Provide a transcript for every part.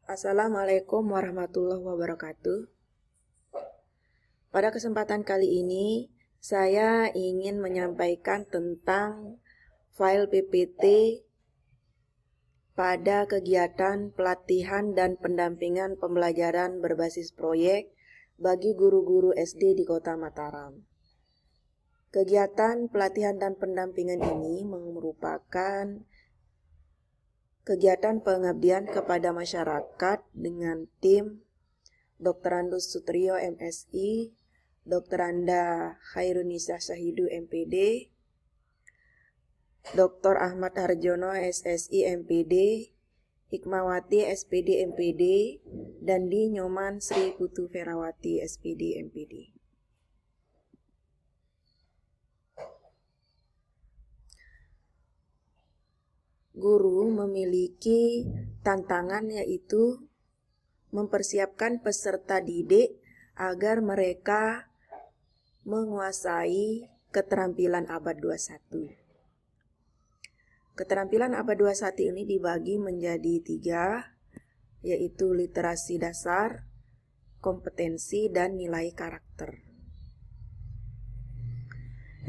Assalamualaikum warahmatullahi wabarakatuh. Pada kesempatan kali ini, saya ingin menyampaikan tentang file PPT pada kegiatan pelatihan dan pendampingan pembelajaran berbasis proyek bagi guru-guru SD di Kota Mataram. Kegiatan pelatihan dan pendampingan ini merupakan kegiatan pengabdian kepada masyarakat dengan tim Dr. Andus Sutrio MSI, Dr. Anda Khairunisa Syahidu MPD, Dr. Ahmad Harjono SSI MPD, Hikmawati SPD MPD, dan Di Nyoman Sri Putu Ferawati SPD MPD. Guru memiliki tantangan yaitu mempersiapkan peserta didik agar mereka menguasai keterampilan abad 21. Keterampilan abad 21 ini dibagi menjadi 3, yaitu literasi dasar, kompetensi, dan nilai karakter.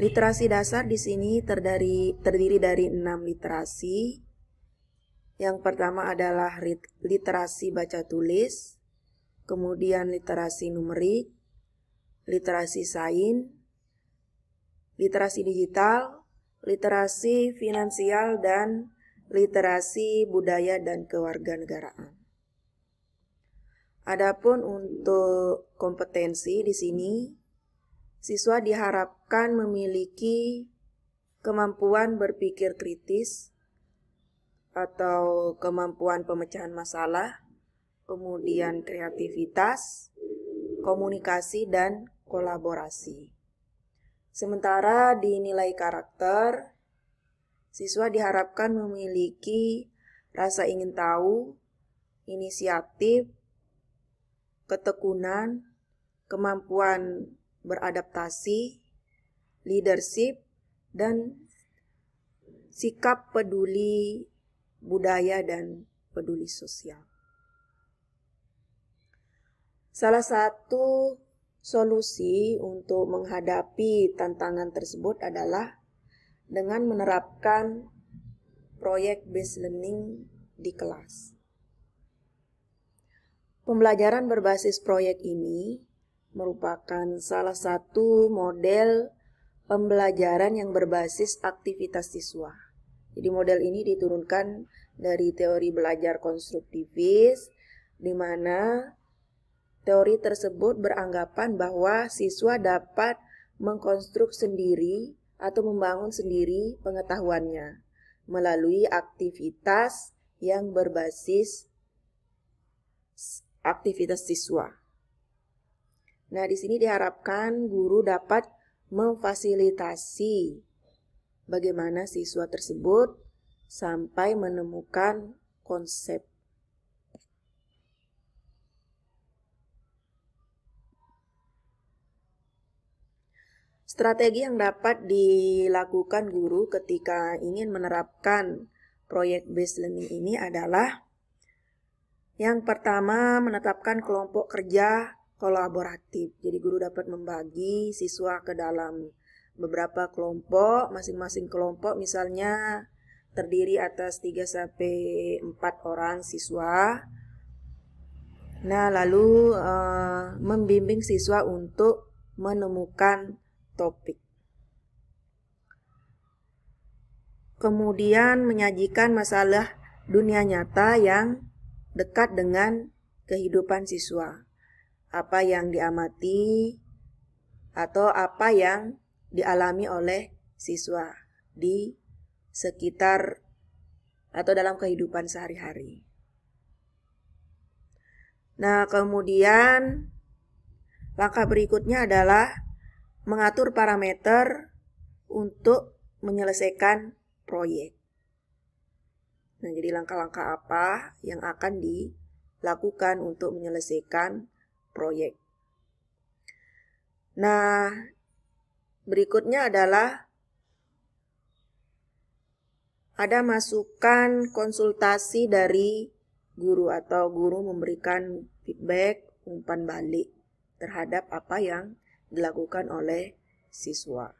Literasi dasar di sini terdiri dari 6 literasi. Yang pertama adalah literasi baca tulis, kemudian literasi numerik, literasi sains, literasi digital, literasi finansial, dan literasi budaya dan kewarganegaraan. Adapun untuk kompetensi di sini, siswa diharapkan memiliki kemampuan berpikir kritis atau kemampuan pemecahan masalah, kemudian kreativitas, komunikasi, dan kolaborasi. Sementara di nilai karakter, siswa diharapkan memiliki rasa ingin tahu, inisiatif, ketekunan, kemampuan beradaptasi, leadership, dan sikap peduli budaya dan peduli sosial. Salah satu solusi untuk menghadapi tantangan tersebut adalah dengan menerapkan proyek based learning di kelas. Pembelajaran berbasis proyek ini merupakan salah satu model pembelajaran yang berbasis aktivitas siswa. Jadi model ini diturunkan dari teori belajar konstruktivis, di mana teori tersebut beranggapan bahwa siswa dapat mengkonstruk sendiri atau membangun sendiri pengetahuannya melalui aktivitas yang berbasis aktivitas siswa. Nah, di sini diharapkan guru dapat memfasilitasi bagaimana siswa tersebut sampai menemukan konsep. Strategi yang dapat dilakukan guru ketika ingin menerapkan proyek based learning ini adalah yang pertama, menetapkan kelompok kerja kolaboratif. Jadi guru dapat membagi siswa ke dalam beberapa kelompok, masing-masing kelompok misalnya terdiri atas 3-4 orang siswa. Nah, lalu membimbing siswa untuk menemukan topik. Kemudian menyajikan masalah dunia nyata yang dekat dengan kehidupan siswa. Apa yang diamati atau apa yang dialami oleh siswa di sekitar atau dalam kehidupan sehari-hari. Nah, kemudian langkah berikutnya adalah mengatur parameter untuk menyelesaikan proyek. Nah, jadi langkah-langkah apa yang akan dilakukan untuk menyelesaikan proyek. Nah, berikutnya adalah ada masukan konsultasi dari guru atau guru memberikan feedback, umpan balik terhadap apa yang dilakukan oleh siswa.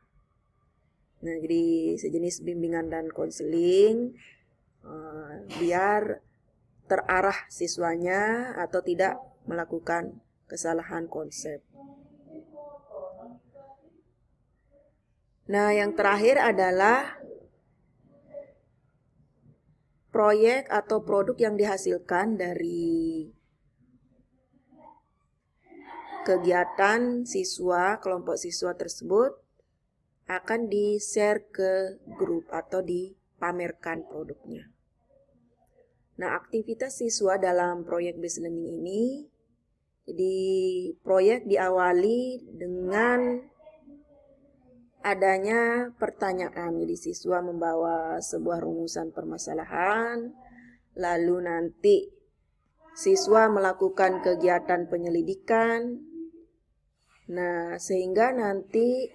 Nah, jadi sejenis bimbingan dan konseling biar terarah siswanya atau tidak melakukan kesalahan konsep. Nah, yang terakhir adalah proyek atau produk yang dihasilkan dari kegiatan siswa, kelompok siswa tersebut akan di-share ke grup atau dipamerkan produknya. Nah, aktivitas siswa dalam proyek based learning ini, jadi proyek diawali dengan adanya pertanyaan. Jadi siswa membawa sebuah rumusan permasalahan, lalu nanti siswa melakukan kegiatan penyelidikan. Nah, sehingga nanti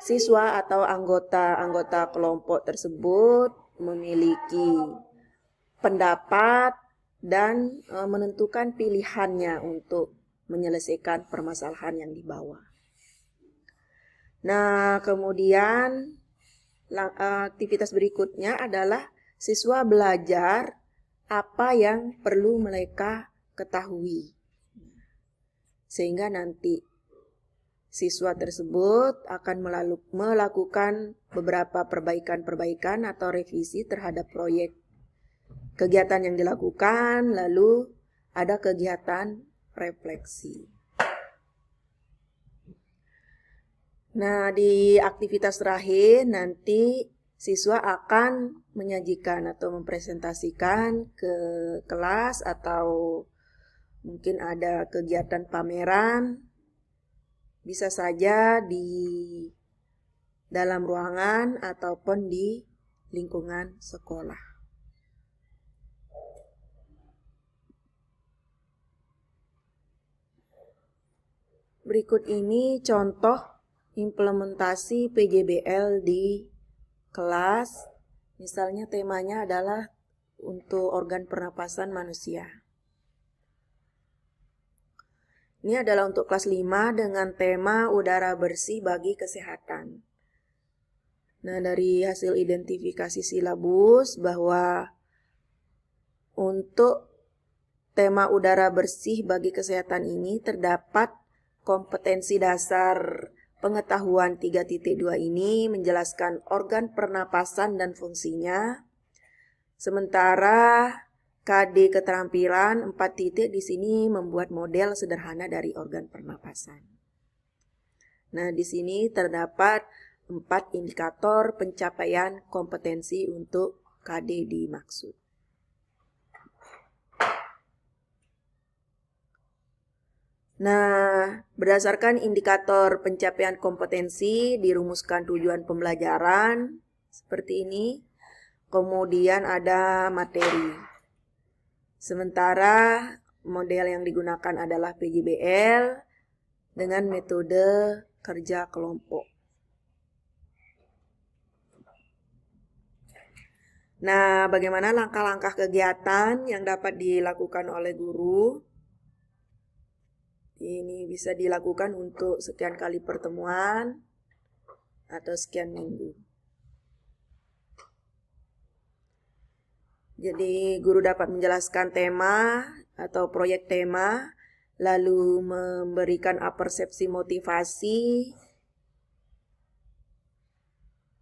siswa atau anggota kelompok tersebut memiliki pendapat dan menentukan pilihannya untuk menyelesaikan permasalahan yang dibawa. Nah, kemudian aktivitas berikutnya adalah siswa belajar apa yang perlu mereka ketahui. Sehingga nanti siswa tersebut akan melakukan beberapa perbaikan atau revisi terhadap proyek kegiatan yang dilakukan, lalu ada kegiatan refleksi. Nah, di aktivitas terakhir nanti siswa akan menyajikan atau mempresentasikan ke kelas atau mungkin ada kegiatan pameran, bisa saja di dalam ruangan ataupun di lingkungan sekolah. Berikut ini contoh implementasi PJBL di kelas. Misalnya temanya adalah untuk organ pernapasan manusia. Ini adalah untuk kelas 5 dengan tema udara bersih bagi kesehatan. Nah, dari hasil identifikasi silabus bahwa untuk tema udara bersih bagi kesehatan ini terdapat kompetensi dasar pengetahuan 3.2 ini menjelaskan organ pernapasan dan fungsinya. Sementara KD keterampilan 4 di sini membuat model sederhana dari organ pernapasan. Nah, di sini terdapat 4 indikator pencapaian kompetensi untuk KD dimaksud. Nah, berdasarkan indikator pencapaian kompetensi dirumuskan tujuan pembelajaran seperti ini. Kemudian ada materi. Sementara model yang digunakan adalah PJBL dengan metode kerja kelompok. Nah, bagaimana langkah-langkah kegiatan yang dapat dilakukan oleh guru? Ini bisa dilakukan untuk sekian kali pertemuan atau sekian minggu. Jadi guru dapat menjelaskan tema atau proyek tema, lalu memberikan persepsi motivasi.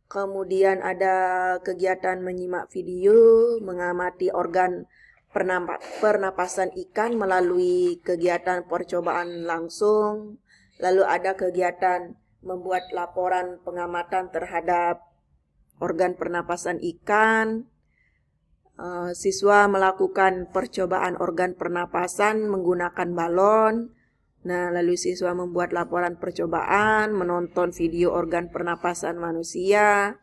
Kemudian ada kegiatan menyimak video, mengamati organ pernapasan ikan melalui kegiatan percobaan langsung. Lalu ada kegiatan membuat laporan pengamatan terhadap organ pernapasan ikan. Siswa melakukan percobaan organ pernapasan menggunakan balon. Nah, lalu siswa membuat laporan percobaan, menonton video organ pernapasan manusia.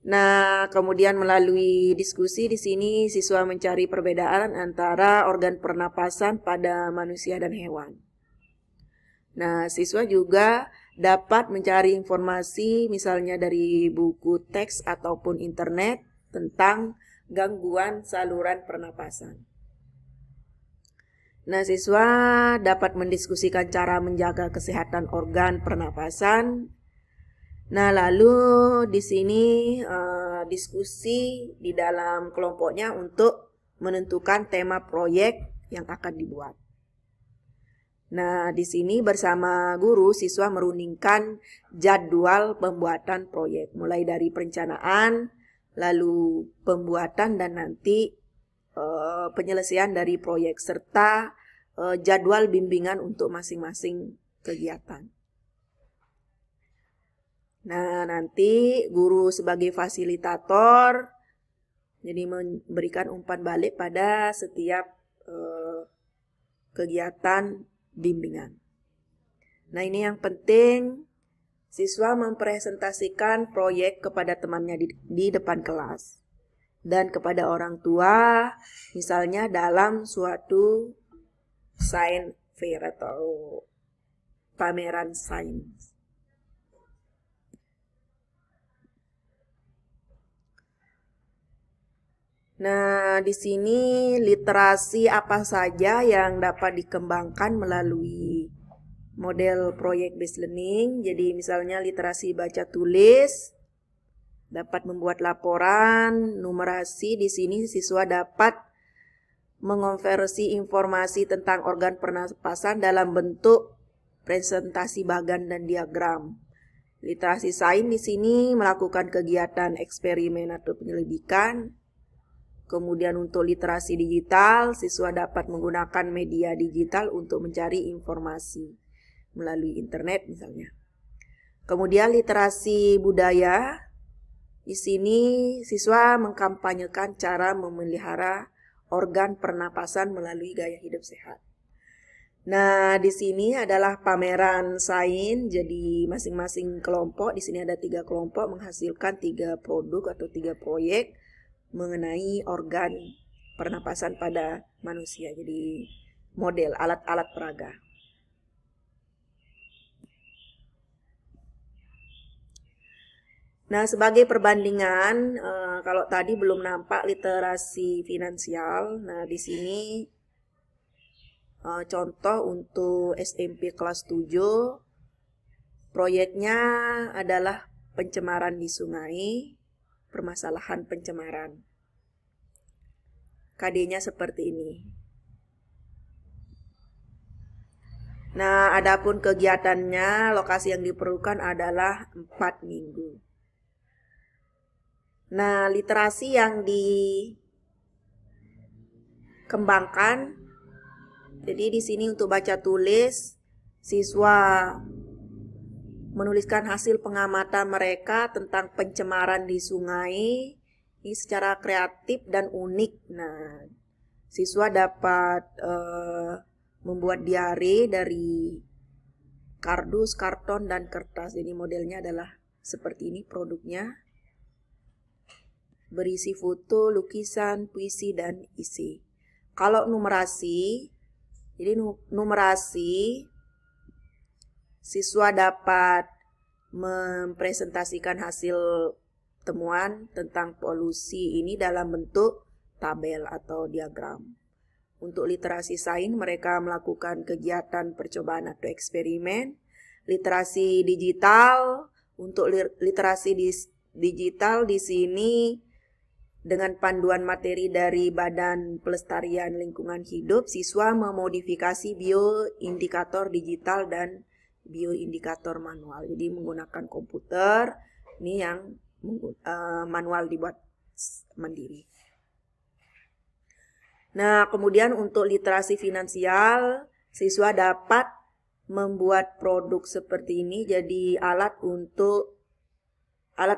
Nah, kemudian melalui diskusi di sini siswa mencari perbedaan antara organ pernapasan pada manusia dan hewan. Nah, siswa juga dapat mencari informasi misalnya dari buku teks ataupun internet tentang gangguan saluran pernapasan. Nah, siswa dapat mendiskusikan cara menjaga kesehatan organ pernapasan. Nah, lalu di sini diskusi di dalam kelompoknya untuk menentukan tema proyek yang akan dibuat. Nah, di sini bersama guru siswa merundingkan jadwal pembuatan proyek, mulai dari perencanaan, lalu pembuatan dan nanti penyelesaian dari proyek serta jadwal bimbingan untuk masing-masing kegiatan. Nah, nanti guru sebagai fasilitator jadi memberikan umpan balik pada setiap kegiatan bimbingan. Nah, ini yang penting, siswa mempresentasikan proyek kepada temannya di depan kelas dan kepada orang tua, misalnya dalam suatu science fair atau pameran sains. Nah, di sini literasi apa saja yang dapat dikembangkan melalui model proyek based learning. Jadi misalnya literasi baca tulis, dapat membuat laporan, numerasi. Di sini siswa dapat mengonversi informasi tentang organ pernapasan dalam bentuk presentasi bagan dan diagram. Literasi sains di sini melakukan kegiatan eksperimen atau penyelidikan. Kemudian untuk literasi digital, siswa dapat menggunakan media digital untuk mencari informasi melalui internet misalnya. Kemudian literasi budaya, di sini siswa mengkampanyekan cara memelihara organ pernapasan melalui gaya hidup sehat. Nah, di sini adalah pameran sains, jadi masing-masing kelompok, di sini ada 3 kelompok menghasilkan 3 produk atau 3 proyek mengenai organ pernapasan pada manusia. Jadi model alat-alat peraga. Nah, sebagai perbandingan, kalau tadi belum nampak literasi finansial, nah di sini contoh untuk SMP kelas 7, proyeknya adalah pencemaran di sungai, permasalahan pencemaran. KD-nya seperti ini. Nah, adapun kegiatannya, lokasi yang diperlukan adalah 4 minggu. Nah, literasi yang dikembangkan, jadi di sini untuk baca tulis, siswa menuliskan hasil pengamatan mereka tentang pencemaran di sungai ini secara kreatif dan unik. Nah, siswa dapat membuat diare dari kardus, karton, dan kertas. Jadi modelnya adalah seperti ini produknya. Berisi foto, lukisan, puisi, dan isi. Kalau numerasi, jadi numerasi siswa dapat mempresentasikan hasil temuan tentang polusi ini dalam bentuk tabel atau diagram. Untuk literasi sains, mereka melakukan kegiatan percobaan atau eksperimen. Literasi digital, untuk literasi digital di sini dengan panduan materi dari Badan Pelestarian Lingkungan Hidup, siswa memodifikasi bioindikator digital dan bioindikator manual. Jadi menggunakan komputer, ini yang manual dibuat mandiri. Nah, kemudian untuk literasi finansial, siswa dapat membuat produk seperti ini, jadi alat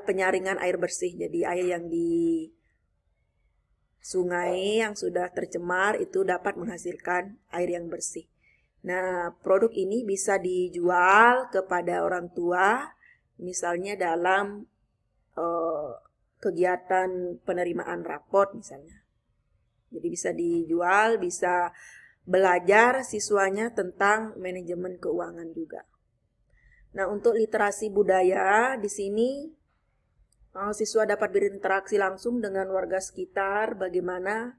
penyaringan air bersih. Jadi air yang di sungai yang sudah tercemar itu dapat menghasilkan air yang bersih. Nah, produk ini bisa dijual kepada orang tua, misalnya dalam kegiatan penerimaan rapot misalnya. Jadi bisa dijual, bisa belajar siswanya tentang manajemen keuangan juga. Nah, untuk literasi budaya di sini siswa dapat berinteraksi langsung dengan warga sekitar, bagaimana